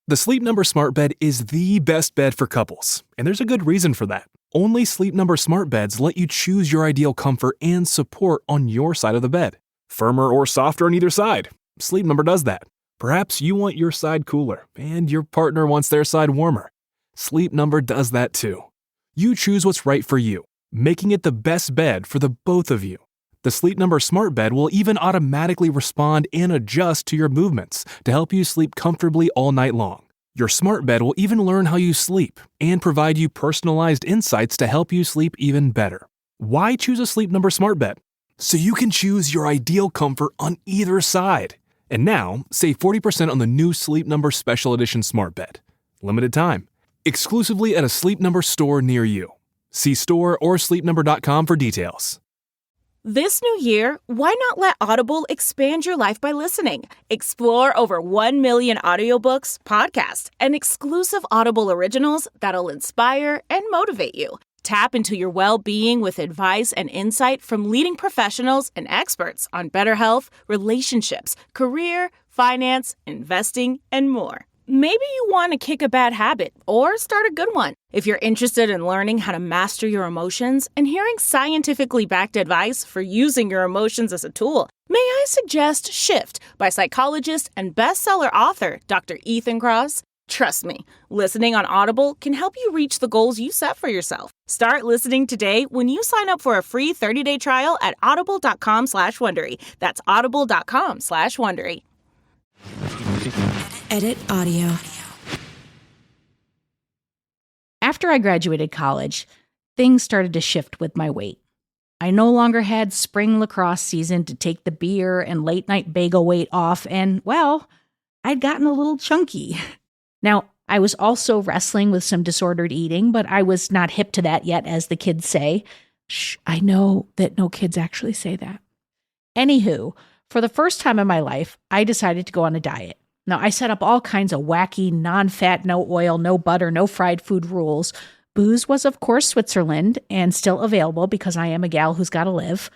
The Sleep Number Smart Bed is the best bed for couples, and there's a good reason for that. Only Sleep Number Smart Beds let you choose your ideal comfort and support on your side of the bed. Firmer or softer on either side. Sleep Number does that. Perhaps you want your side cooler, and your partner wants their side warmer. Sleep Number does that too. You choose what's right for you, making it the best bed for the both of you. The Sleep Number Smart Bed will even automatically respond and adjust to your movements to help you sleep comfortably all night long. Your smart bed will even learn how you sleep and provide you personalized insights to help you sleep even better. Why choose a Sleep Number Smart Bed? So you can choose your ideal comfort on either side. And now, save 40% on the new Sleep Number Special Edition Smart Bed. Limited time. Exclusively at a Sleep Number store near you. See store or sleepnumber.com for details. This new year, why not let Audible expand your life by listening? Explore over 1 million audiobooks, podcasts, and exclusive Audible originals that'll inspire and motivate you. Tap into your well-being with advice and insight from leading professionals and experts on better health, relationships, career, finance, investing, and more. Maybe you want to kick a bad habit or start a good one. If you're interested in learning how to master your emotions and hearing scientifically backed advice for using your emotions as a tool, may I suggest Shift by psychologist and bestseller author Dr. Ethan Kross? Trust me, listening on Audible can help you reach the goals you set for yourself. Start listening today when you sign up for a free 30-day trial at audible.com/Wondery. That's audible.com/Wondery. Edit audio. After I graduated college, things started to shift with my weight. I no longer had spring lacrosse season to take the beer and late night bagel weight off, and, well, I'd gotten a little chunky. Now, I was also wrestling with some disordered eating, but I was not hip to that yet, as the kids say. Shh, I know that no kids actually say that. Anywho, for the first time in my life, I decided to go on a diet. Now, I set up all kinds of wacky, non-fat, no oil, no butter, no fried food rules. Booze was, of course, Switzerland and still available because I am a gal who's got to live.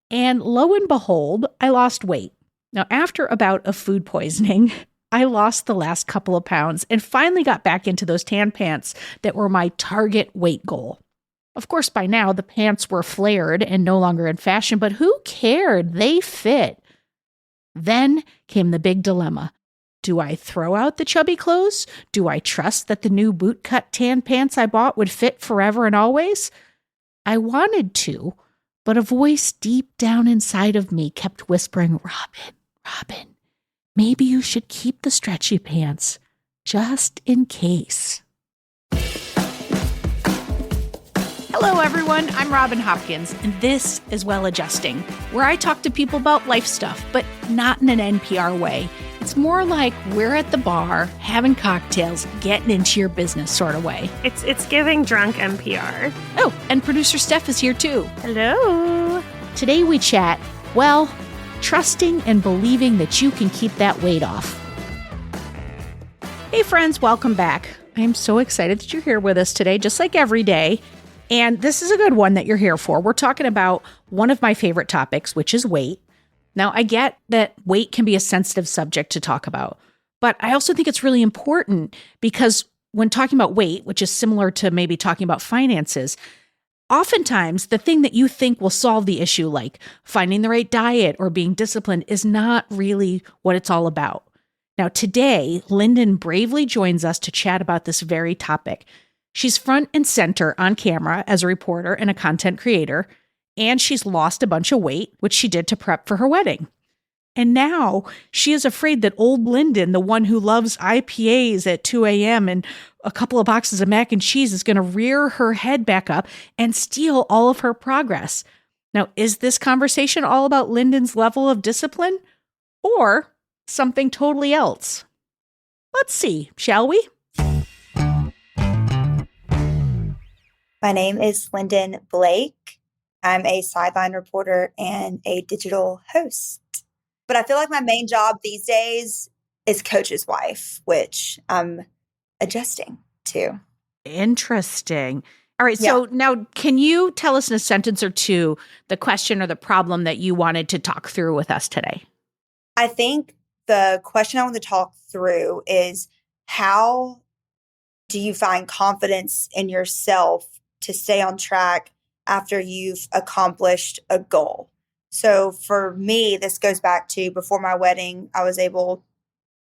And lo and behold, I lost weight. Now, after a bout of food poisoning, I lost the last couple of pounds and finally got back into those tan pants that were my target weight goal. Of course, by now, the pants were flared and no longer in fashion, but who cared? They fit. Then came the big dilemma. Do I throw out the chubby clothes? Do I trust that the new bootcut tan pants I bought would fit forever and always? I wanted to, but a voice deep down inside of me kept whispering, Robin, maybe you should keep the stretchy pants, just in case. Hello, everyone. I'm Robin Hopkins, and this is Well Adjusting, where I talk to people about life stuff, but not in an NPR way. It's more like we're at the bar, having cocktails, getting into your business sort of way. It's giving drunk NPR. Oh, and producer Steph is here too. Hello. Today we chat, well, trusting and believing that you can keep that weight off. Hey friends, welcome back. I'm so excited that you're here with us today, just like every day. And this is a good one that you're here for. We're talking about one of my favorite topics, which is weight. Now, I get that weight can be a sensitive subject to talk about, but I also think it's really important because when talking about weight, which is similar to maybe talking about finances, oftentimes the thing that you think will solve the issue, like finding the right diet or being disciplined, is not really what it's all about. Now, today, Lynden bravely joins us to chat about this very topic. She's front and center on camera as a reporter and a content creator, and she's lost a bunch of weight, which she did to prep for her wedding. And now she is afraid that old Lynden, the one who loves IPAs at 2 a.m. and a couple of boxes of mac and cheese, is going to rear her head back up and steal all of her progress. Now, is this conversation all about Lynden's level of discipline or something totally else? Let's see, shall we? My name is Lynden Blake. I'm a sideline reporter and a digital host. But I feel like my main job these days is coach's wife, which I'm adjusting to. Interesting. All right. So now can you tell us in a sentence or two the question or the problem that you wanted to talk through with us today? I think the question I want to talk through is, how do you find confidence in yourself to stay on track after you've accomplished a goal? So for me, this goes back to before my wedding, I was able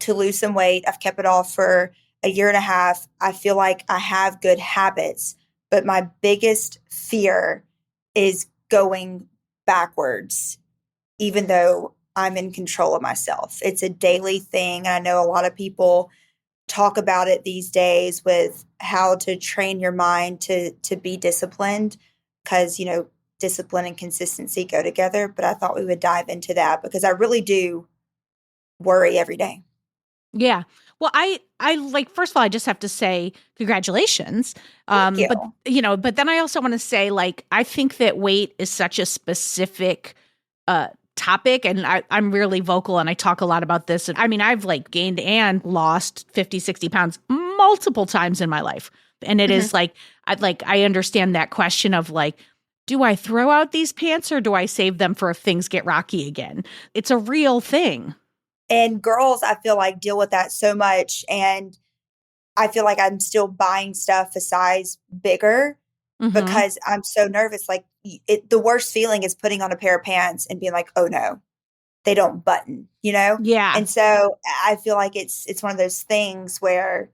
to lose some weight. I've kept it off for a year and a half. I feel like I have good habits, but my biggest fear is going backwards, even though I'm in control of myself. It's a daily thing. I know a lot of people talk about it these days with how to train your mind to be disciplined, because discipline and consistency go together. But I thought we would dive into that because I really do worry every day. Yeah. Well, I like, first of all, I just have to say congratulations. Thank you. But then I also want to say, like, I think that weight is such a specific topic, and I'm really vocal and I talk a lot about this. And I mean, I've like gained and lost 50, 60 pounds multiple times in my life. And it is like, I understand that question of like, do I throw out these pants or do I save them for if things get rocky again? It's a real thing. And girls, I feel like, deal with that so much. And I feel like I'm still buying stuff a size bigger because I'm so nervous. Like the worst feeling is putting on a pair of pants and being like, oh no, they don't button, Yeah. And so I feel like it's one of those things where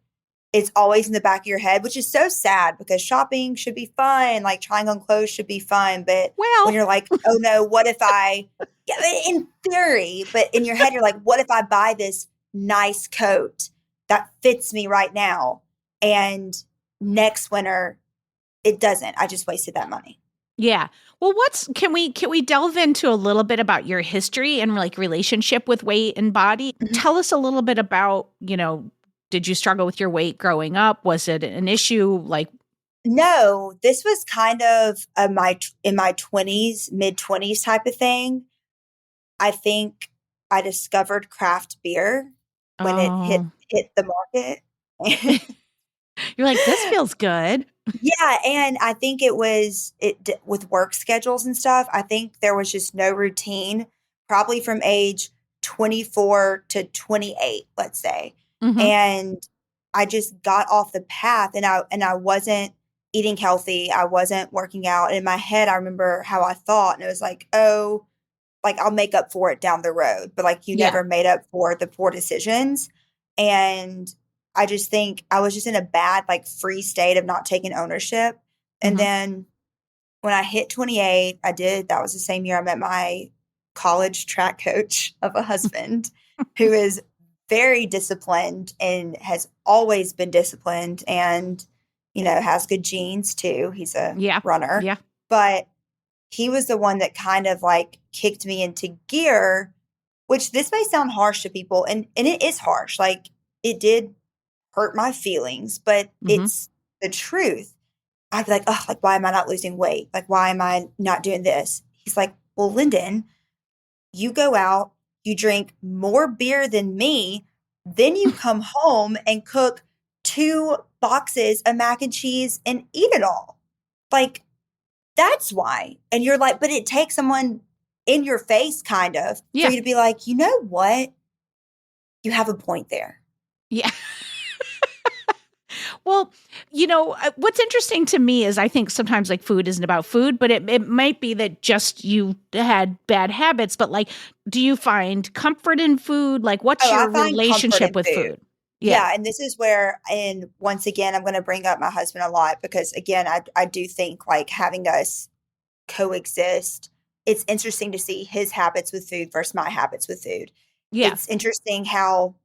it's always in the back of your head, which is so sad because shopping should be fun. Like trying on clothes should be fun. But when you're like, oh no, what if in theory, but in your head, you're like, what if I buy this nice coat that fits me right now? And next winter, it doesn't. I just wasted that money. Yeah. Well, can we delve into a little bit about your history and like relationship with weight and body? Tell us a little bit about, did you struggle with your weight growing up? Was it an issue? Like, no, this was kind of in my 20s, mid-20s type of thing. I think I discovered craft beer when it hit the market. You're like, this feels good. Yeah, and I think it was with work schedules and stuff. I think there was just no routine, probably from age 24 to 28, let's say. And I just got off the path, and I wasn't eating healthy. I wasn't working out. In my head, I remember how I thought, and it was like, oh, like I'll make up for it down the road, but like you never made up for the poor decisions. And I just think I was just in a bad, like free state of not taking ownership. And then when I hit 28, that was the same year I met my college track coach of a husband who is very disciplined and has always been disciplined and, has good genes too. He's a runner. Yeah. But he was the one that kind of like kicked me into gear, which this may sound harsh to people. And it is harsh. Like it did hurt my feelings, but it's the truth. I'd be like, oh, like, why am I not losing weight? Like, why am I not doing this? He's like, well, Lynden, you go out, you drink more beer than me, then you come home and cook 2 boxes of mac and cheese and eat it all. Like, that's why. And you're like, but it takes someone in your face kind of for you to be like, you know what? You have a point there. Yeah. Well, what's interesting to me is I think sometimes like food isn't about food, but it might be that just you had bad habits. But like, do you find comfort in food? Like, what's your relationship with food? Yeah. And this is where, and once again, I'm going to bring up my husband a lot because again, I do think like having us coexist, it's interesting to see his habits with food versus my habits with food. Yeah. It's interesting how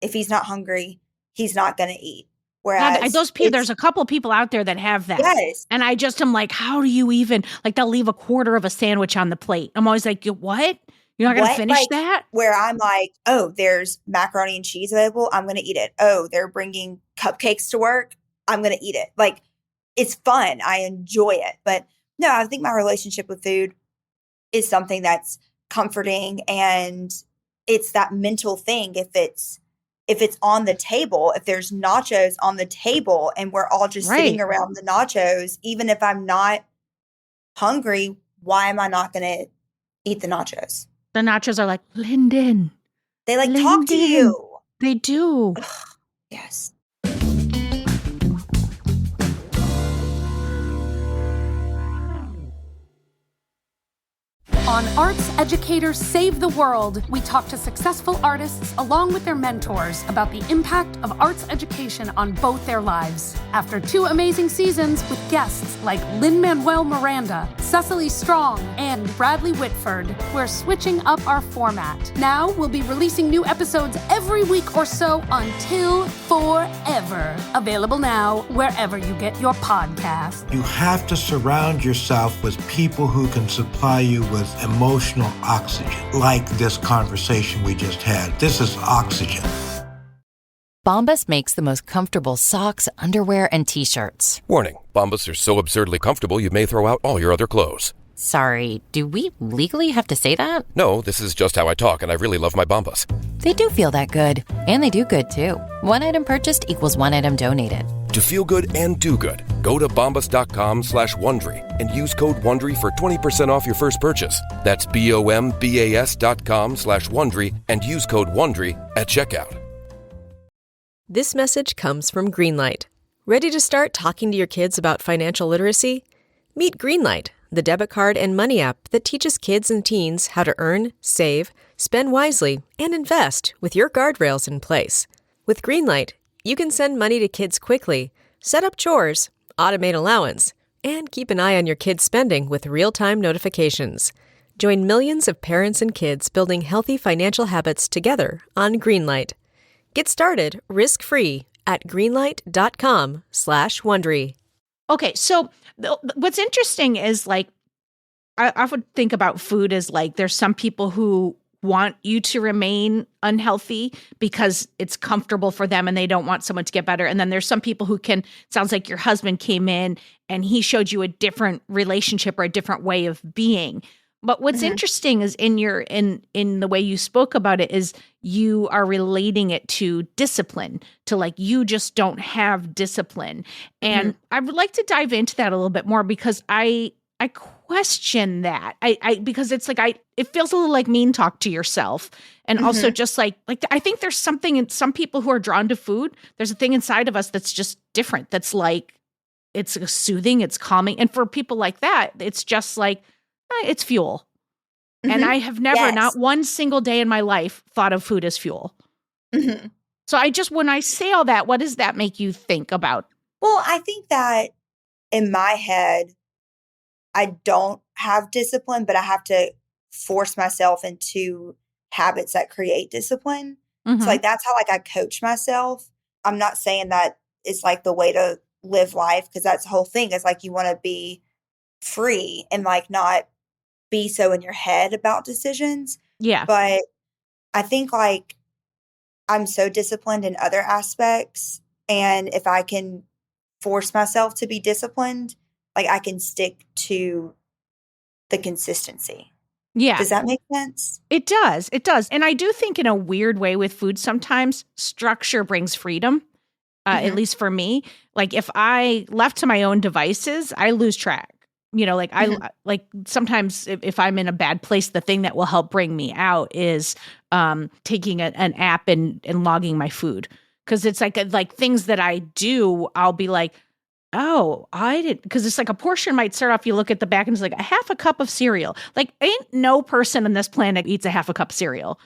if he's not hungry, he's not going to eat. Whereas there's a couple of people out there that have that. Yes. And I just am like, how do you even, like, they'll leave a quarter of a sandwich on the plate. I'm always like, what? You're not going to finish that? Where I'm like, oh, there's macaroni and cheese available. I'm going to eat it. Oh, they're bringing cupcakes to work. I'm going to eat it. Like, it's fun. I enjoy it. But no, I think my relationship with food is something that's comforting, and it's that mental thing. If it's on the table, if there's nachos on the table and we're all just sitting around the nachos, even if I'm not hungry, why am I not going to eat the nachos? The nachos are like, Lynden. They like talk to you. They do. Yes. On Arts Educators Save the World, we talk to successful artists along with their mentors about the impact of arts education on both their lives. After 2 amazing seasons with guests like Lin-Manuel Miranda, Cecily Strong, and Bradley Whitford, we're switching up our format. Now we'll be releasing new episodes every week or so until forever. Available now wherever you get your podcasts. You have to surround yourself with people who can supply you with emotional oxygen, like this conversation we just had. This is oxygen. Bombas makes the most comfortable socks, underwear, and T-shirts. Warning, Bombas are so absurdly comfortable you may throw out all your other clothes. Sorry, do we legally have to say that? No, this is just how I talk, and I really love my Bombas. They do feel that good. And they do good, too. One item purchased equals one item donated. To feel good and do good, go to bombas.com/Wondery and use code WONDERY for 20% off your first purchase. That's BOMBAS.com/Wondery and use code WONDERY at checkout. This message comes from Greenlight. Ready to start talking to your kids about financial literacy? Meet Greenlight, the debit card and money app that teaches kids and teens how to earn, save, spend wisely, and invest with your guardrails in place. With Greenlight, you can send money to kids quickly, set up chores, automate allowance, and keep an eye on your kids' spending with real-time notifications. Join millions of parents and kids building healthy financial habits together on Greenlight. Get started risk-free at greenlight.com/Wondery. Okay, so what's interesting is like, I would think about food as like, there's some people who want you to remain unhealthy because it's comfortable for them and they don't want someone to get better. And then there's some people who can, sounds like your husband came in and he showed you a different relationship or a different way of being. But what's interesting is in the way you spoke about it is you are relating it to discipline, to like, you just don't have discipline. And I would like to dive into that a little bit more because I question that. Because it's like, it feels a little like mean talk to yourself. And also just like, I think there's something in some people who are drawn to food. There's a thing inside of us that's just different. That's like, it's soothing, it's calming. And for people like that, it's just like, it's fuel. And I have never, not one single day in my life, thought of food as fuel. So when I say all that, what does that make you think about? Well, I think that in my head, I don't have discipline, but I have to force myself into habits that create discipline. So like, that's how like I coach myself. I'm not saying that it's like the way to live life, because that's the whole thing. It's like, you want to be free and like not be so in your head about decisions. Yeah. But I think like I'm so disciplined in other aspects. And if I can force myself to be disciplined, like I can stick to the consistency. Yeah. Does that make sense? It does. It does. And I do think in a weird way with food, sometimes structure brings freedom. At least for me, like if I left to my own devices, I lose track. You know, like I like sometimes if I'm in a bad place, the thing that will help bring me out is taking an app and logging my food. Because it's like things that I do, I'll be like, oh, I didn't, because it's like a portion might start off, you look at the back and it's like a half a cup of cereal. Like ain't no person on this planet eats a half a cup of cereal.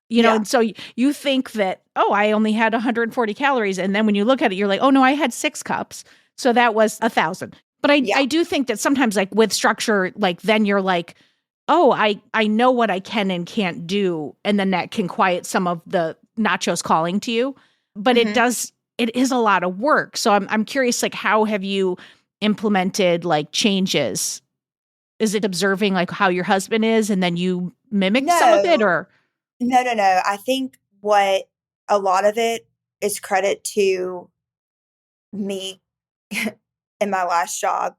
You know, and so you think that, oh, I only had 140 calories. And then when you look at it, you're like, oh no, I had 6 cups. So that was 1,000. But I do think that sometimes like with structure, like then you're like, oh, I know what I can and can't do. And then that can quiet some of the nachos calling to you. But it is a lot of work. So I'm curious, like, how have you implemented like changes? Is it observing like how your husband is and then you mimic some of it, or? No. I think what a lot of it is credit to me in my last job,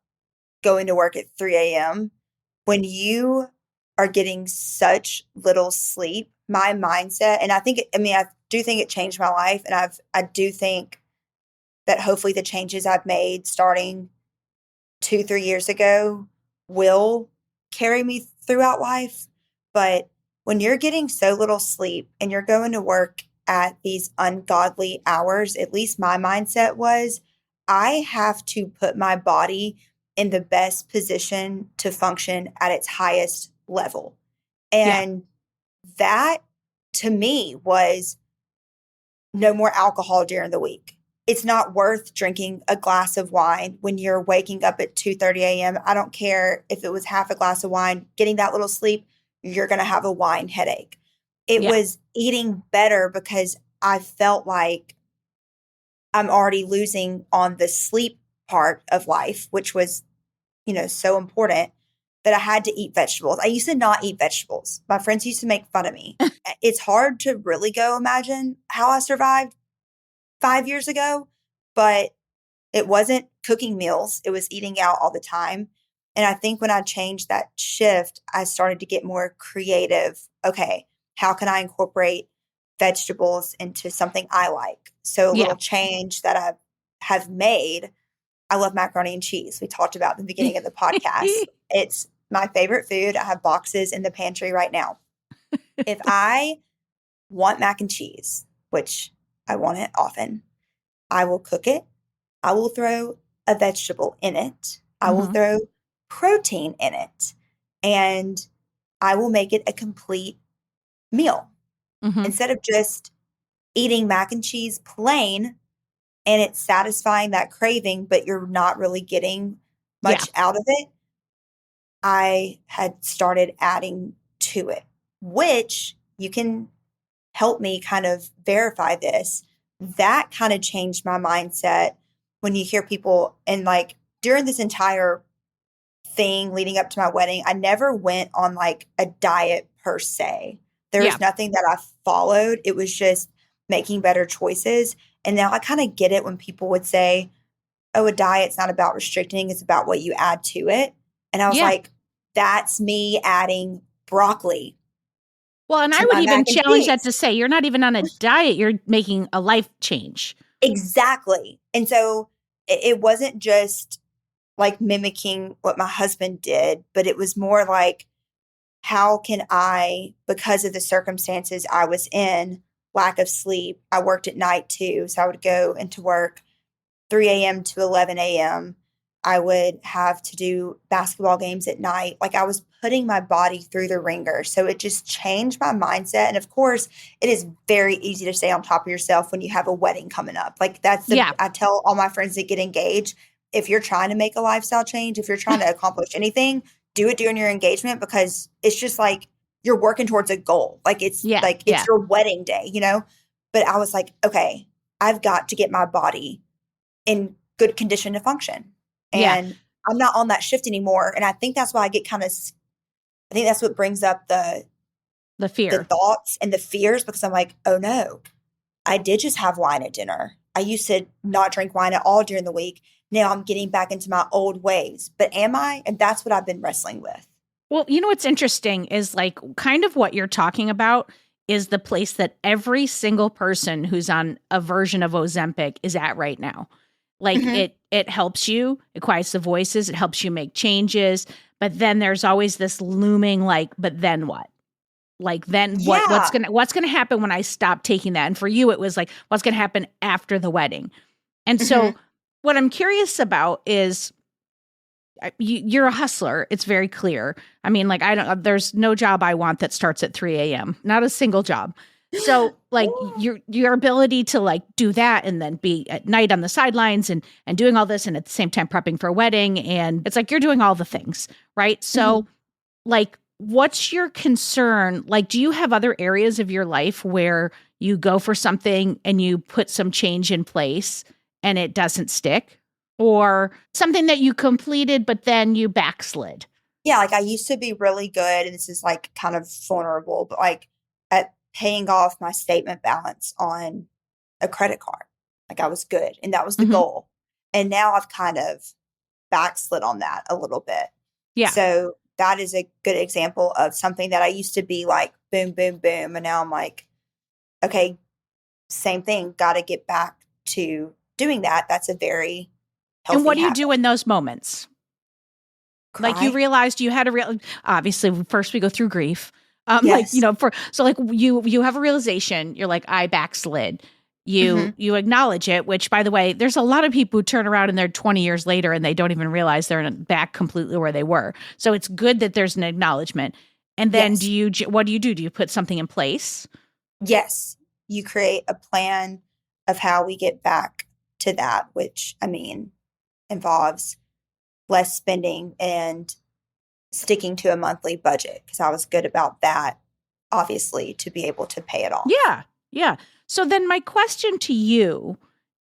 going to work at 3 a.m. When you are getting such little sleep, my mindset, and I do think it changed my life. And I do think that hopefully the changes I've made starting 2-3 years ago will carry me throughout life. But when you're getting so little sleep and you're going to work at these ungodly hours, at least my mindset was, I have to put my body in the best position to function at its highest level. And that to me was no more alcohol during the week. It's not worth drinking a glass of wine when you're waking up at 2:30 a.m. I don't care if it was half a glass of wine, getting that little sleep, you're going to have a wine headache. It was eating better because I felt like I'm already losing on the sleep part of life, which was, so important, that I had to eat vegetables. I used to not eat vegetables. My friends used to make fun of me. It's hard to really go imagine how I survived 5 years ago, but it wasn't cooking meals. It was eating out all the time. And I think when I changed that shift, I started to get more creative. Okay, how can I incorporate vegetables into something I like? So a little change that I have made. I love macaroni and cheese. We talked about at the beginning of the podcast. It's my favorite food. I have boxes in the pantry right now. If I want mac and cheese, which I want it often, I will cook it. I will throw a vegetable in it. I will throw protein in it. And I will make it a complete meal. Instead of just eating mac and cheese plain and it's satisfying that craving, but you're not really getting much out of it, I had started adding to it, which you can help me kind of verify this. That kind of changed my mindset when you hear people, and like during this entire thing leading up to my wedding, I never went on like a diet per se. There was nothing that I followed. It was just making better choices. And now I kind of get it when people would say, oh, a diet's not about restricting, it's about what you add to it. And I was like, that's me adding broccoli. Well, and I would even challenge that to say you're not even on a diet, you're making a life change. Exactly. And so it wasn't just like mimicking what my husband did, but it was more like, how can I, because of the circumstances I was in, lack of sleep, I worked at night too. So I would go into work 3 a.m. to 11 a.m. I would have to do basketball games at night. Like I was putting my body through the ringer. So it just changed my mindset. And of course, it is very easy to stay on top of yourself when you have a wedding coming up. Like that's I tell all my friends that get engaged, if you're trying to make a lifestyle change, if you're trying to accomplish anything, do it during your engagement, because it's just like you're working towards a goal. Like it's it's your wedding day, But I was like, okay, I've got to get my body in good condition to function. And I'm not on that shift anymore. And I think that's why I get I think that's what brings up the fear, the thoughts and the fears, because I'm like, oh no, I did just have wine at dinner. I used to not drink wine at all during the week. Now I'm getting back into my old ways. But am I? And that's what I've been wrestling with. Well, what's interesting is like kind of what you're talking about is the place that every single person who's on a version of Ozempic is at right now. Like it helps you, it quiets the voices, it helps you make changes. But then there's always this looming like, but then what? Like then what's gonna happen when I stop taking that? And for you, it was like, what's gonna happen after the wedding? And so what I'm curious about is you're a hustler. It's very clear. I mean, like there's no job I want that starts at 3 a.m. Not a single job. So like your ability to like do that and then be at night on the sidelines and doing all this and at the same time prepping for a wedding. And it's like, you're doing all the things, right? So like, what's your concern? Like, do you have other areas of your life where you go for something and you put some change in place and it doesn't stick? Or something that you completed, but then you backslid? Yeah, like I used to be really good, and this is like kind of vulnerable, but like at paying off my statement balance on a credit card. Like I was good, and that was the goal. And now I've kind of backslid on that a little bit. Yeah. So that is a good example of something that I used to be like, boom, boom, boom. And now I'm like, okay, same thing. Got to get back to doing that. That's a very healthy And what do you habit. do in those moments? Cry. Like you realized you had obviously first we go through grief. Yes. Like you have a realization, you're like, I backslid. You acknowledge it, which by the way, there's a lot of people who turn around and they're 20 years later and they don't even realize they're back completely where they were. So it's good that there's an acknowledgement. And then Yes. what do you do? Do you put something in place? Yes. You create a plan of how we get back to that, which, I mean, involves less spending and sticking to a monthly budget, because I was good about that, obviously, to be able to pay it off. Yeah. Yeah. So then my question to you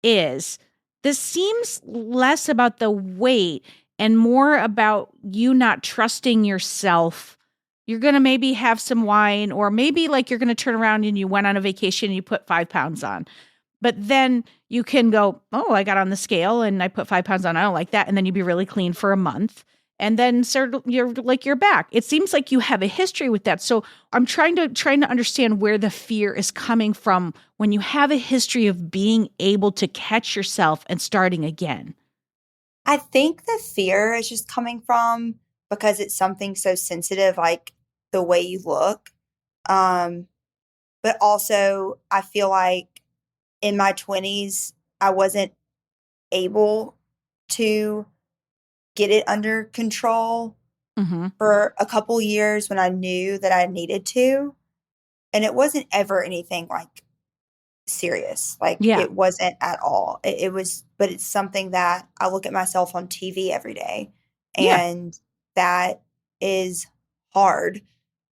is, this seems less about the weight and more about you not trusting yourself. You're going to maybe have some wine, or maybe like you're going to turn around and you went on a vacation and you put 5 pounds on. But then you can go, oh, I got on the scale and I put 5 pounds on. I don't like that. And then you'd be really clean for a month. And then you're back. It seems like you have a history with that. So I'm trying to understand where the fear is coming from when you have a history of being able to catch yourself and starting again. I think the fear is just coming from because it's something so sensitive, like the way you look. But also, I feel like in my 20s, I wasn't able to get it under control Mm-hmm. for a couple years when I knew that I needed to. And it wasn't ever anything like serious. Like Yeah. it wasn't at all. It was, but it's something that I look at myself on TV every day, Yeah. and that is hard.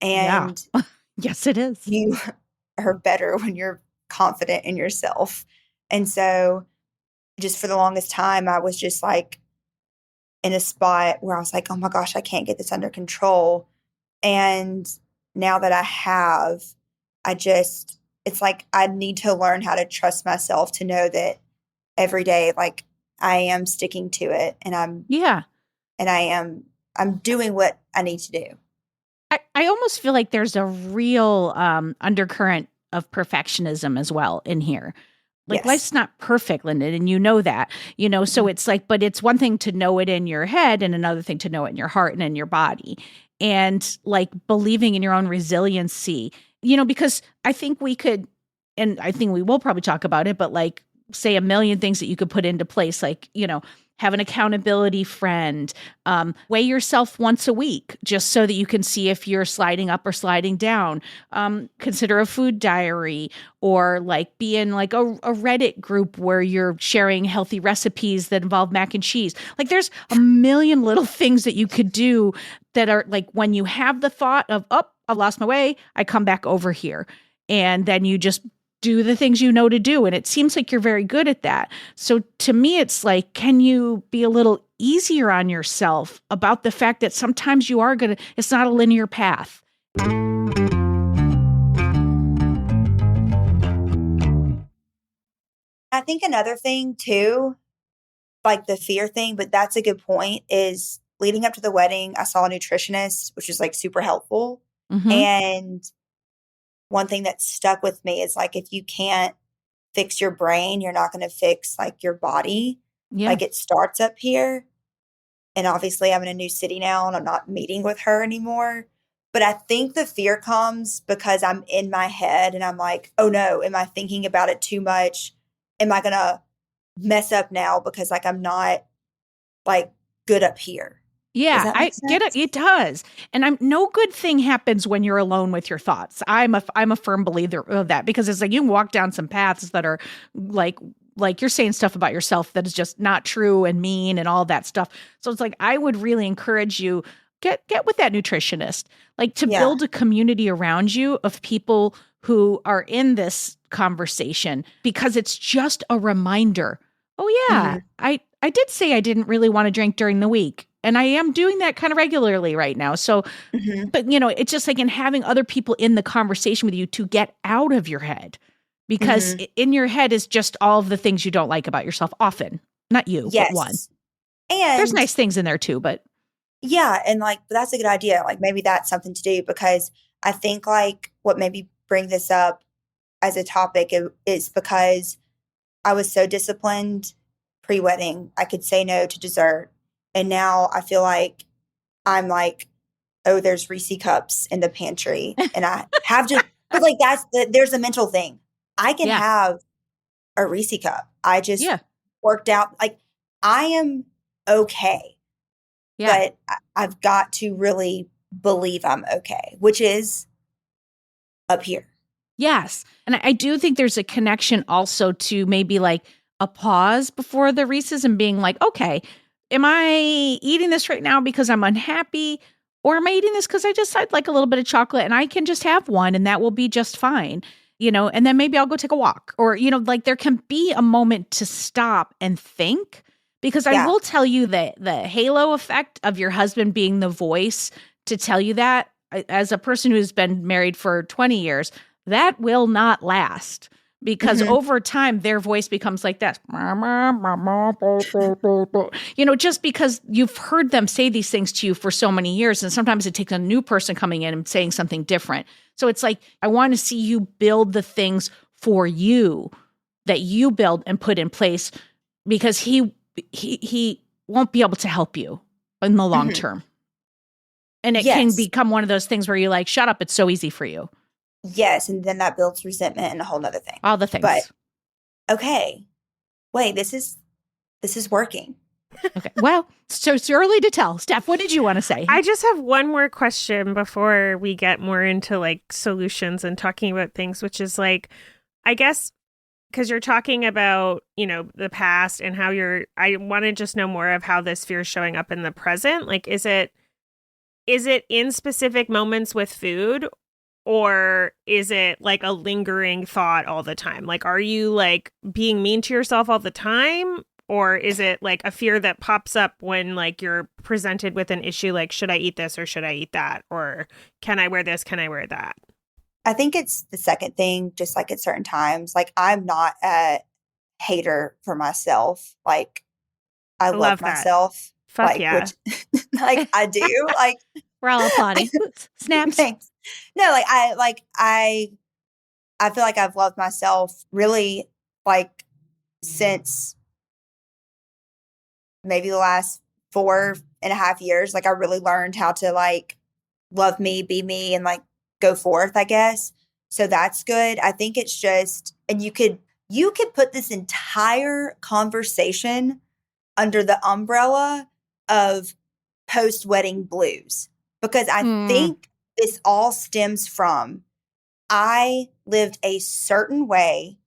Yeah. And Yes, it is. you are better when you're confident in yourself. And so just for the longest time, I was just like in a spot where I was like, oh my gosh, I can't get this under control. And now that I have, it's like I need to learn how to trust myself to know that every day, like I am sticking to it, and Yeah. I'm doing what I need to do. I almost feel like there's a real undercurrent of perfectionism as well in here. Like life's Yes. not perfect, Lyndon, and you know that, so it's like, but it's one thing to know it in your head and another thing to know it in your heart and in your body. And like believing in your own resiliency, because I think we could, and I think we will probably talk about it, but like say a million things that you could put into place, like, have an accountability friend, weigh yourself once a week just so that you can see if you're sliding up or sliding down. Consider a food diary, or like be in like a Reddit group where you're sharing healthy recipes that involve mac and cheese. Like there's a million little things that you could do that are like when you have the thought of, oh, I've lost my way, I come back over here. And then you just do the things you know to do. And it seems like you're very good at that. So to me, it's like, can you be a little easier on yourself about the fact that sometimes you are going to, it's not a linear path. I think another thing too, like the fear thing, but that's a good point, is leading up to the wedding, I saw a nutritionist, which is like super helpful. Mm-hmm. And one thing that stuck with me is like, if you can't fix your brain, you're not going to fix like your body. Yeah. Like it starts up here. And obviously I'm in a new city now and I'm not meeting with her anymore. But I think the fear comes because I'm in my head and I'm like, oh no, am I thinking about it too much? Am I going to mess up now because like I'm not like good up here? Does Yeah, that I make get it. sense? It does. And no good thing happens when you're alone with your thoughts. I'm a firm believer of that, because it's like you can walk down some paths that are like you're saying stuff about yourself that is just not true and mean and all that stuff. So it's like I would really encourage you, get with that nutritionist, like to Yeah. build a community around you of people who are in this conversation, because it's just a reminder. Oh yeah, I did say I didn't really want to drink during the week. And I am doing that kind of regularly right now. So, Mm-hmm. but it's just like in having other people in the conversation with you to get out of your head, because Mm-hmm. in your head is just all of the things you don't like about yourself often. Not you, but one. Yes. There's And nice things in there too, but yeah, and like that's a good idea. Like maybe that's something to do, because I think like what maybe bring this up as a topic is because I was so disciplined pre-wedding. I could say no to dessert. And now I feel like I'm like, oh, there's Reese cups in the pantry. And I have to, but like there's a mental thing. I can yeah, have a Reese cup. I just yeah, worked out. Like I am okay, yeah, but I've got to really believe I'm okay, which is up here. Yes. And I do think there's a connection also to maybe like a pause before the Reese's and being like, okay, am I eating this right now because I'm unhappy? Or am I eating this because I just had like a little bit of chocolate and I can just have one and that will be just fine, and then maybe I'll go take a walk. Or, like there can be a moment to stop and think, because I will tell you that the halo effect of your husband being the voice to tell you that, as a person who's been married for 20 years, that will not last. Because over time, their voice becomes like this, just because you've heard them say these things to you for so many years. And sometimes it takes a new person coming in and saying something different. So it's like, I want to see you build the things for you that you build and put in place, because he won't be able to help you in the long term. And it can become one of those things where you're like, shut up, it's so easy for you. Yes, and then that builds resentment and a whole nother thing. All the things. But, okay, wait, this is working. Okay, well, so it's early to tell. Steph, what did you want to say? I just have one more question before we get more into like solutions and talking about things, which is like, I guess, because you're talking about, the past and how I want to just know more of how this fear is showing up in the present. Like, is it in specific moments with food? Or is it like a lingering thought all the time? Like, are you like being mean to yourself all the time? Or is it like a fear that pops up when like you're presented with an issue like, should I eat this or should I eat that? Or can I wear this? Can I wear that? I think it's the second thing, just like at certain times. Like, I'm not a hater for myself. Like, I love myself. Fuck like, yeah. Which, like, I do. Like, we're all applauding. Snaps. Thanks. No, I feel like I've loved myself really like since maybe the last 4.5 years. Like, I really learned how to like love me, be me, and like go forth, I guess. So that's good. I think it's just, and you could put this entire conversation under the umbrella of post-wedding blues, because I think this all stems from, I lived a certain way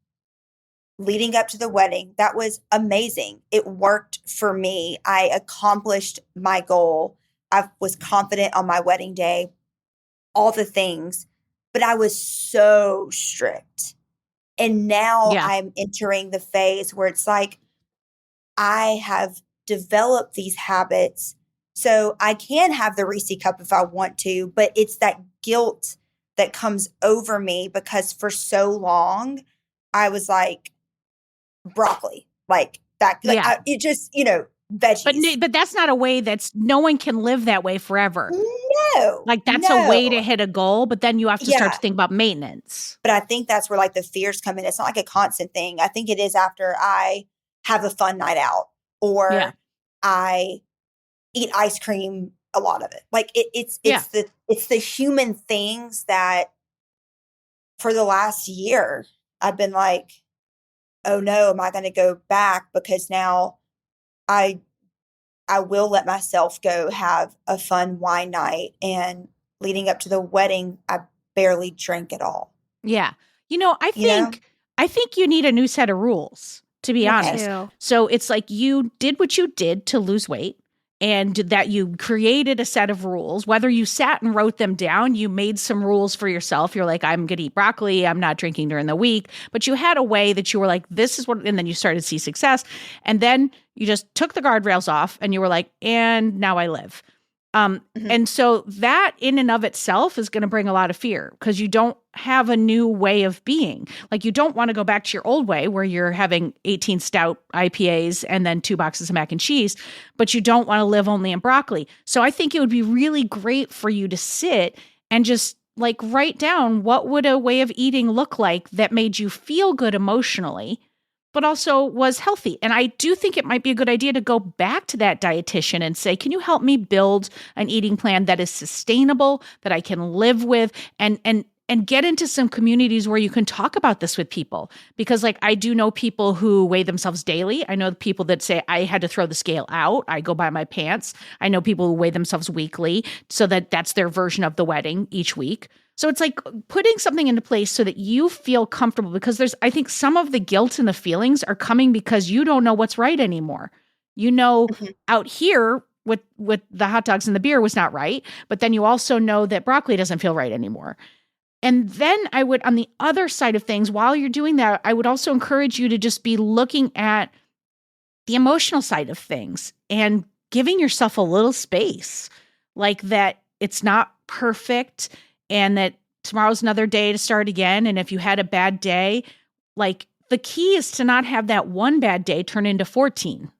leading up to the wedding that was amazing. It worked for me. I accomplished my goal. I was confident on my wedding day, all the things, but I was so strict. And now I'm entering the phase where it's like, I have developed these habits, so I can have the Reese cup if I want to, but it's that guilt that comes over me because for so long I was like broccoli, like that. Like it just, veggies. But that's not a way no one can live that way forever. No. Like that's a way to hit a goal, but then you have to start to think about maintenance. But I think that's where like the fears come in. It's not like a constant thing. I think it is after I have a fun night out or I eat ice cream, a lot of it. Like it's the human things that for the last year I've been like, oh no, am I going to go back? Because now I will let myself go have a fun wine night, and leading up to the wedding, I barely drank at all. Yeah. I think you need a new set of rules, to be honest. So it's like you did what you did to lose weight, and that you created a set of rules. Whether you sat and wrote them down, you made some rules for yourself. You're like, I'm going to eat broccoli. I'm not drinking during the week. But you had a way that you were like, this is what, and then you started to see success. And then you just took the guardrails off and you were like, and now I live. And so that in and of itself is going to bring a lot of fear because you don't have a new way of being. Like you don't want to go back to your old way where you're having 18 stout IPAs and then 2 boxes of mac and cheese, but you don't want to live only in broccoli. So I think it would be really great for you to sit and just like write down what would a way of eating look like that made you feel good emotionally, but also was healthy. And I do think it might be a good idea to go back to that dietitian and say, can you help me build an eating plan that is sustainable, that I can live with, and and get into some communities where you can talk about this with people. Because like I do know people who weigh themselves daily. I know the people that say I had to throw the scale out. I go by my pants. I know people who weigh themselves weekly so that that's their version of the wedding each week. So it's like putting something into place so that you feel comfortable, because I think some of the guilt and the feelings are coming because you don't know what's right anymore. You know, out here with the hot dogs and the beer was not right, but then you also know that broccoli doesn't feel right anymore. And then I would, on the other side of things, while you're doing that, I would also encourage you to just be looking at the emotional side of things and giving yourself a little space, like that it's not perfect and that tomorrow's another day to start again. And if you had a bad day, like the key is to not have that one bad day turn into 14,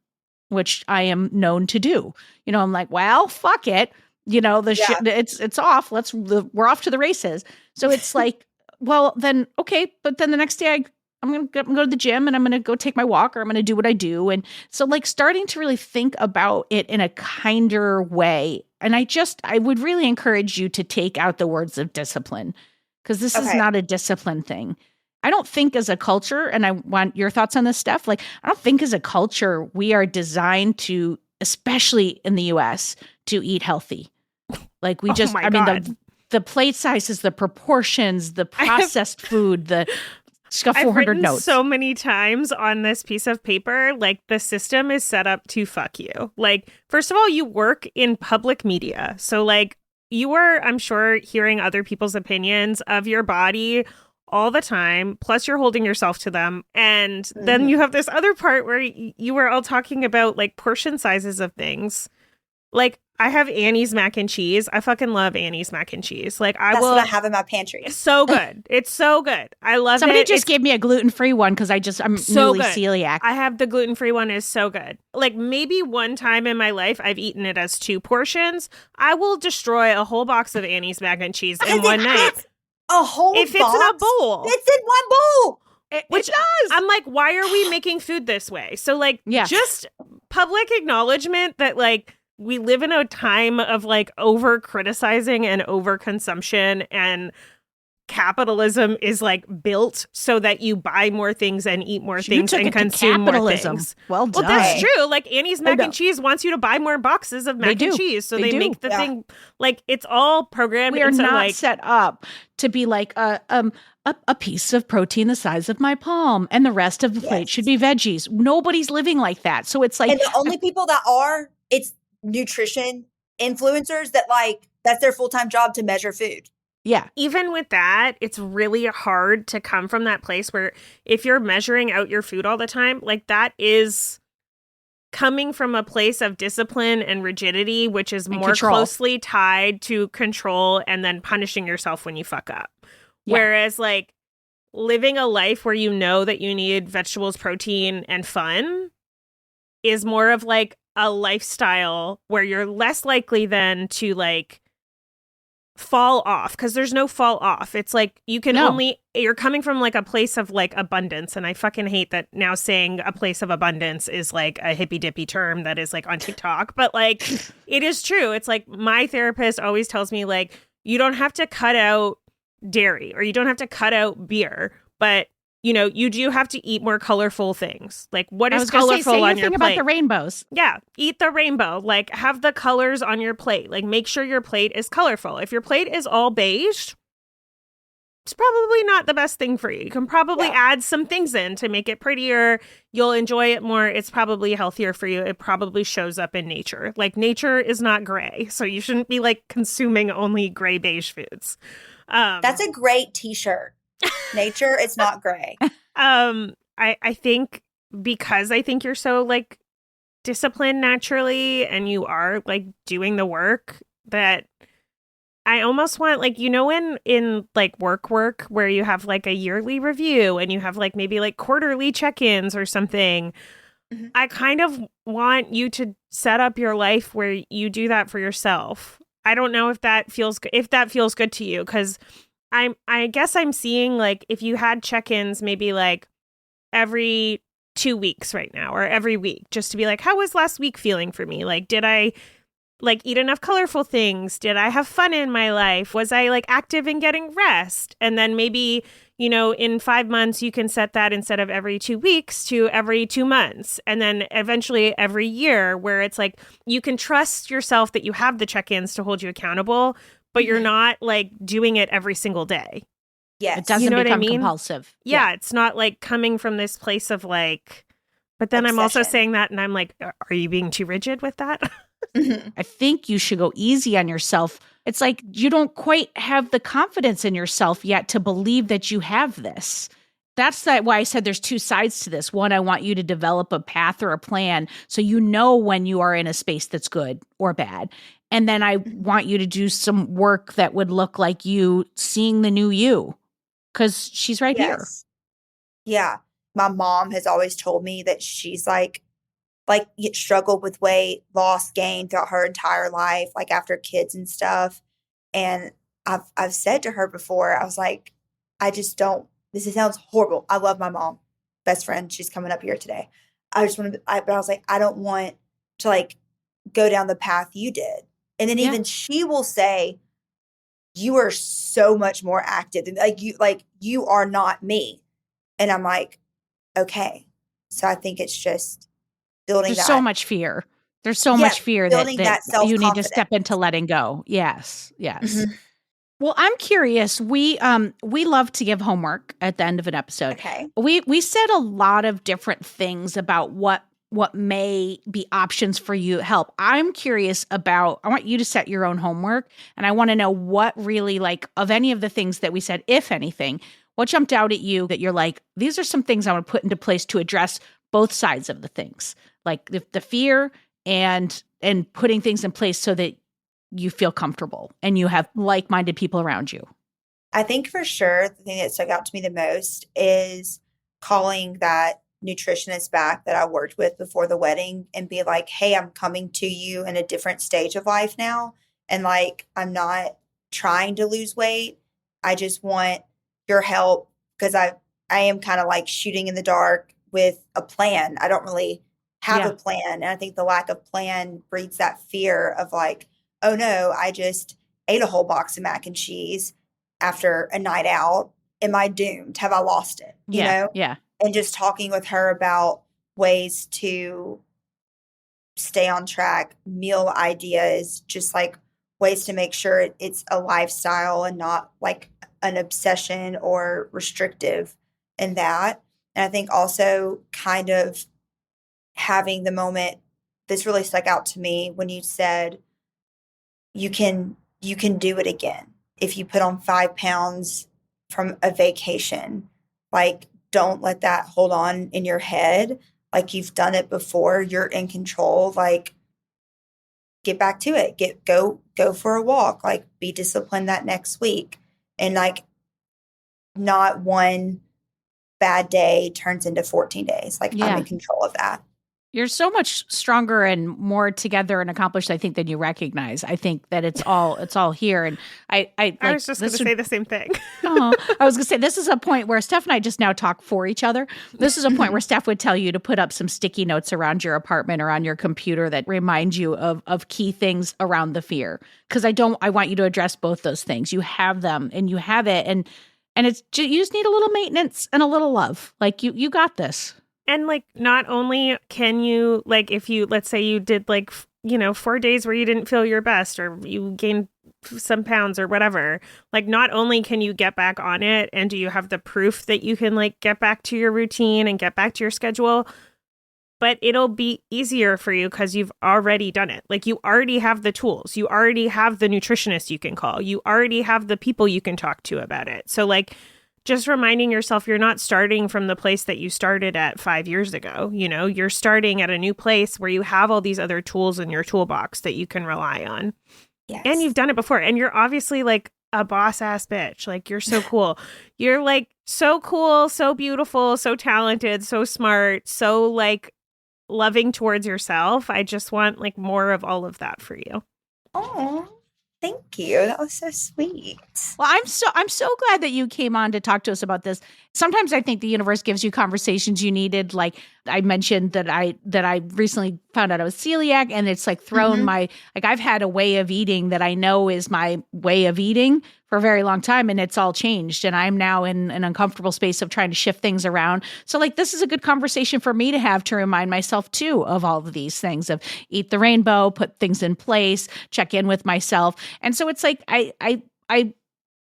which I am known to do. You know, I'm like, well, fuck it. You know, it's off. We're off to the races. So it's like, well, then, okay. But then the next day I'm going to go to the gym and I'm going to go take my walk, or I'm going to do what I do. And so like starting to really think about it in a kinder way. And I would really encourage you to take out the words of discipline, because this is not a discipline thing. I don't think as a culture, and I want your thoughts on this, Steph, like I don't think as a culture we are designed to, especially in the US, to eat healthy. Like we just, the plate sizes, the proportions, the processed food, it's got 400 I've written notes. So many times on this piece of paper, like the system is set up to fuck you. Like, first of all, you work in public media. So like you are, I'm sure, hearing other people's opinions of your body all the time. Plus you're holding yourself to them. And then you have this other part where you were all talking about like portion sizes of things. Like I have Annie's mac and cheese. I fucking love Annie's mac and cheese. Like that's what I have in my pantry. It's so good. It's so good. I love it. Somebody just gave me a gluten-free one because I'm so newly celiac. I have the gluten-free one. Is so good. Like maybe one time in my life I've eaten it as 2 portions. I will destroy a whole box of Annie's mac and cheese in one night. A whole It fits box? in a bowl. It's in one bowl. Which it does. I'm like, why are we making food this way? So like, just public acknowledgement that like we live in a time of like over criticizing and over consumption, and capitalism is like built so that you buy more things and eat more things and consume more things. Well done. Well, that's true. Like Annie's mac and cheese wants you to buy more boxes of mac and cheese. So they make the thing like it's all programmed. We are not like, set up to be like a piece of protein the size of my palm and the rest of the plate should be veggies. Nobody's living like that. So it's like, and the only people that are, it's nutrition influencers that like that's their full-time job to measure food. Yeah. Even with that, it's really hard to come from that place where if you're measuring out your food all the time, like that is coming from a place of discipline and rigidity, which is more closely tied to control and then punishing yourself when you fuck up. Yeah. Whereas like living a life where you know that you need vegetables, protein, and fun is more of like a lifestyle where you're less likely then to like fall off, because there's no fall off. It's like you can you're coming from like a place of like abundance, and I fucking hate that now saying a place of abundance is like a hippy dippy term that is like on TikTok, but like it is true. It's like my therapist always tells me like you don't have to cut out dairy or you don't have to cut out beer, but you know, you do have to eat more colorful things. Like, what is colorful on your plate? About the rainbows. Yeah, eat the rainbow. Like, have the colors on your plate. Like, make sure your plate is colorful. If your plate is all beige, it's probably not the best thing for you. You can probably add some things in to make it prettier. You'll enjoy it more. It's probably healthier for you. It probably shows up in nature. Like, nature is not gray, so you shouldn't be, like, consuming only gray beige foods. That's a great t-shirt. Nature, it's not gray. I think because I think you're so like disciplined naturally and you are like doing the work, that I almost want like, you know, in like work where you have like a yearly review and you have like maybe like quarterly check-ins or something. Mm-hmm. I kind of want you to set up your life where you do that for yourself. I don't know if that feels good to you, because I guess I'm seeing like if you had check-ins maybe like every 2 weeks right now or every week, just to be like, how was last week feeling for me? Like, did I like eat enough colorful things? Did I have fun in my life? Was I like active in getting rest? And then maybe, in 5 months, you can set that instead of every 2 weeks to every 2 months. And then eventually every year, where it's like you can trust yourself that you have the check-ins to hold you accountable, but you're not like doing it every single day. Yes. It doesn't become compulsive. Yeah, it's not like coming from this place of like, but then I'm also saying that and I'm like, are you being too rigid with that? I think you should go easy on yourself. It's like you don't quite have the confidence in yourself yet to believe that you have this. That's why I said there's two sides to this. One, I want you to develop a path or a plan so you know when you are in a space that's good or bad. And then I want you to do some work that would look like you seeing the new you, because she's right here. Yeah. My mom has always told me that she's like struggled with weight, loss, gain throughout her entire life, like after kids and stuff. And I've said to her before, I was like, I just don't, this sounds horrible. I love my mom, best friend. She's coming up here today. But I was like, I don't want to like go down the path you did. And then even she will say, you are so much more active than you are not me. And I'm like, okay. So I think it's just building There's so much fear. There's so much fear that you need to step into letting go. Yes. Mm-hmm. Well, I'm curious. We love to give homework at the end of an episode. Okay. We said a lot of different things about what may be options for you help. I'm curious about, I want you to set your own homework, and I want to know what really, like, of any of the things that we said, if anything, what jumped out at you that you're like, these are some things I want to put into place to address both sides of the things, like the fear and putting things in place so that you feel comfortable and you have like-minded people around you. I think for sure the thing that stuck out to me the most is calling that nutritionist back that I worked with before the wedding and be like, hey, I'm coming to you in a different stage of life now. And like, I'm not trying to lose weight. I just want your help because I am kind of like shooting in the dark with a plan. I don't really have a plan. And I think the lack of plan breeds that fear of like, oh no, I just ate a whole box of mac and cheese after a night out. Am I doomed? Have I lost it? You know? Yeah. And just talking with her about ways to stay on track, meal ideas, just like ways to make sure it's a lifestyle and not like an obsession or restrictive in that. And I think also kind of having the moment, this really stuck out to me when you said you can do it again. If you put on 5 pounds from a vacation, like don't let that hold on in your head. Like you've done it before, you're in control. Like get back to it. Go for a walk. Like be disciplined that next week. And like not one bad day turns into 14 days. Like I'm in control of that. You're so much stronger and more together and accomplished, I think, than you recognize. I think that it's all here. And I was just going to say the same thing. I was going to say, this is a point where Steph and I just now talk for each other. This is a point where Steph would tell you to put up some sticky notes around your apartment or on your computer that remind you of key things around the fear. Because I want you to address both those things. You have them and you have it. And it's you just need a little maintenance and a little love. Like you got this. And like, not only can you, like, if you, let's say you did like, 4 days where you didn't feel your best or you gained some pounds or whatever, like, not only can you get back on it and do you have the proof that you can like get back to your routine and get back to your schedule, but it'll be easier for you because you've already done it. Like you already have the tools. You already have the nutritionist you can call. You already have the people you can talk to about it. So like, just reminding yourself you're not starting from the place that you started at 5 years ago. You're starting at a new place where you have all these other tools in your toolbox that you can rely on. Yes. And you've done it before. And you're obviously like a boss ass bitch. Like you're so cool. You're like so cool, so beautiful, so talented, so smart, so like loving towards yourself. I just want like more of all of that for you. Oh. Thank you. That was so sweet. Well, I'm so glad that you came on to talk to us about this. Sometimes I think the universe gives you conversations you needed. Like I mentioned that I recently found out I was celiac, and it's like thrown I've had a way of eating that I know is my way of eating for a very long time, and it's all changed. And I'm now in an uncomfortable space of trying to shift things around. So like this is a good conversation for me to have to remind myself too of all of these things, of eat the rainbow, put things in place, check in with myself. And so it's like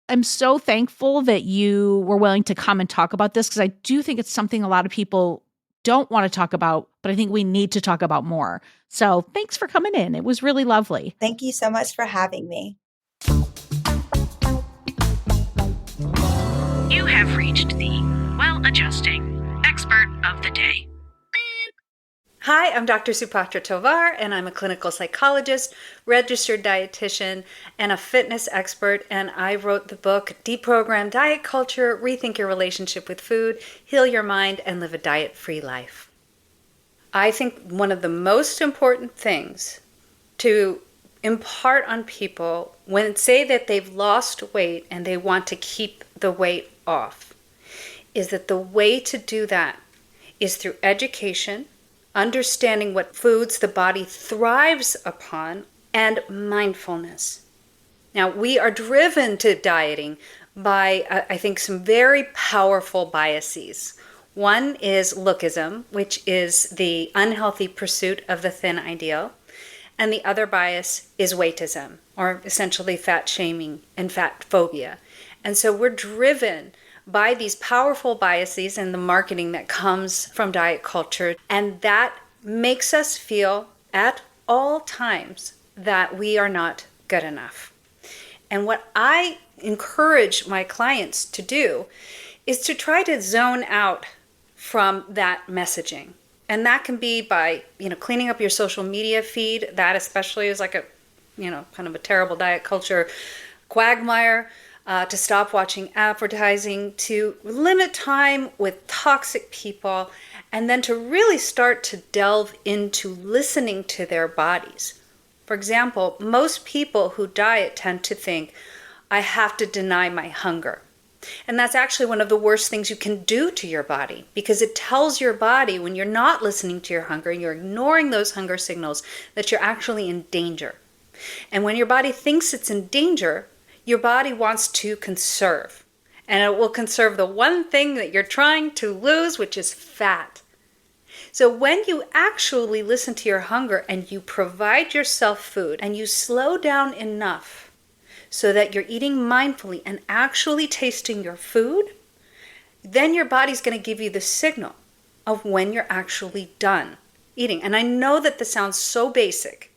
I'm so thankful that you were willing to come and talk about this, because I do think it's something a lot of people don't want to talk about, but I think we need to talk about more. So thanks for coming in. It was really lovely. Thank you so much for having me. You have reached the well-adjusting expert of the day. Hi, I'm Dr. Supatra Tovar, and I'm a clinical psychologist, registered dietitian, and a fitness expert. And I wrote the book, Deprogram Diet Culture, Rethink Your Relationship with Food, Heal Your Mind, and Live a Diet-Free Life. I think one of the most important things to impart on people when say that they've lost weight and they want to keep the weight off is that the way to do that is through education, understanding what foods the body thrives upon, and mindfulness. Now, we are driven to dieting by, I think, some very powerful biases. One is lookism, which is the unhealthy pursuit of the thin ideal. And the other bias is weightism, or essentially fat shaming and fat phobia. And so we're driven by these powerful biases and the marketing that comes from diet culture. And that makes us feel at all times that we are not good enough. And what I encourage my clients to do is to try to zone out from that messaging. And that can be by, cleaning up your social media feed. That especially is like a, kind of a terrible diet culture quagmire. To stop watching advertising, to limit time with toxic people, and then to really start to delve into listening to their bodies. For example, most people who diet tend to think, I have to deny my hunger. And that's actually one of the worst things you can do to your body, because it tells your body when you're not listening to your hunger, you're ignoring those hunger signals, that you're actually in danger. And when your body thinks it's in danger, your body wants to conserve, and it will conserve the one thing that you're trying to lose, which is fat. So when you actually listen to your hunger and you provide yourself food and you slow down enough so that you're eating mindfully and actually tasting your food, then your body's going to give you the signal of when you're actually done eating. And I know that this sounds so basic,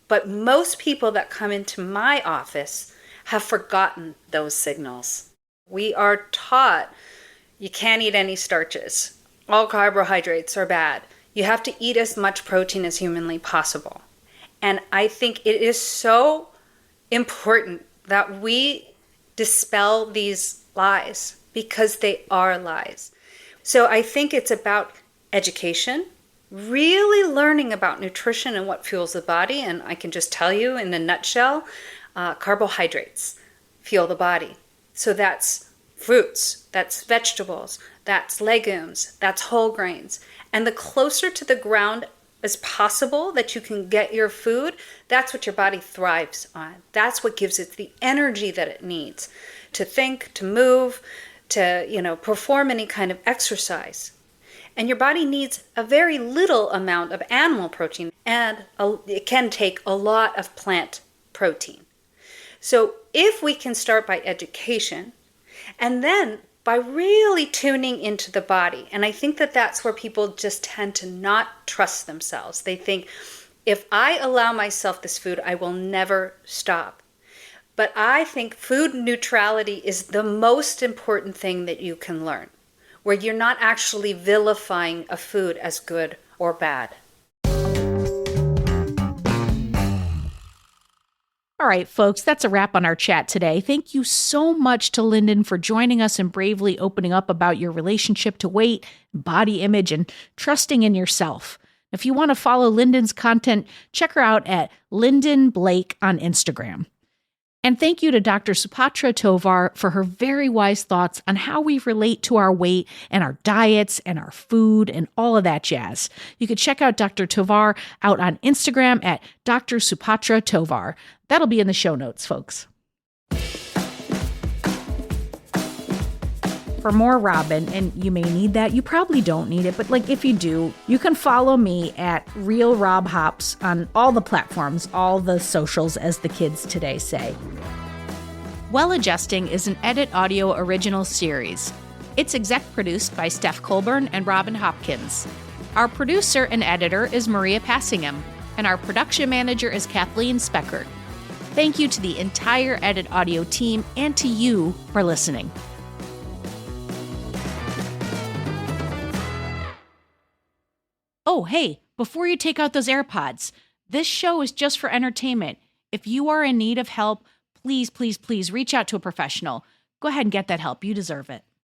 but most people that come into my office have forgotten those signals. We are taught you can't eat any starches. All carbohydrates are bad. You have to eat as much protein as humanly possible. And I think it is so important that we dispel these lies, because they are lies. So I think it's about education, really learning about nutrition and what fuels the body. And I can just tell you in a nutshell, carbohydrates fuel the body. So that's fruits, that's vegetables, that's legumes, that's whole grains. And the closer to the ground as possible that you can get your food, that's what your body thrives on. That's what gives it the energy that it needs to think, to move, to, perform any kind of exercise. And your body needs a very little amount of animal protein, and it can take a lot of plant protein. So if we can start by education, and then by really tuning into the body, and I think that that's where people just tend to not trust themselves. They think, if I allow myself this food, I will never stop. But I think food neutrality is the most important thing that you can learn, where you're not actually vilifying a food as good or bad. All right, folks, that's a wrap on our chat today. Thank you so much to Lynden for joining us and bravely opening up about your relationship to weight, body image, and trusting in yourself. If you want to follow Lynden's content, check her out at Lynden Blake on Instagram. And thank you to Dr. Supatra Tovar for her very wise thoughts on how we relate to our weight and our diets and our food and all of that jazz. You could check out Dr. Tovar out on Instagram at Dr. Supatra Tovar. That'll be in the show notes, folks. For more Robin, and you may need that, you probably don't need it, but if you do, you can follow me at Real Rob Hops on all the platforms, all the socials, as the kids today say. Well Adjusting is an Edit Audio original series. It's exec produced by Steph Colburn and Robin Hopkins. Our producer and editor is Maria Passingham, and our production manager is Kathleen Speckert. Thank you to the entire Edit Audio team and to you for listening. Oh, hey, before you take out those AirPods, this show is just for entertainment. If you are in need of help, please, please, please reach out to a professional. Go ahead and get that help. You deserve it.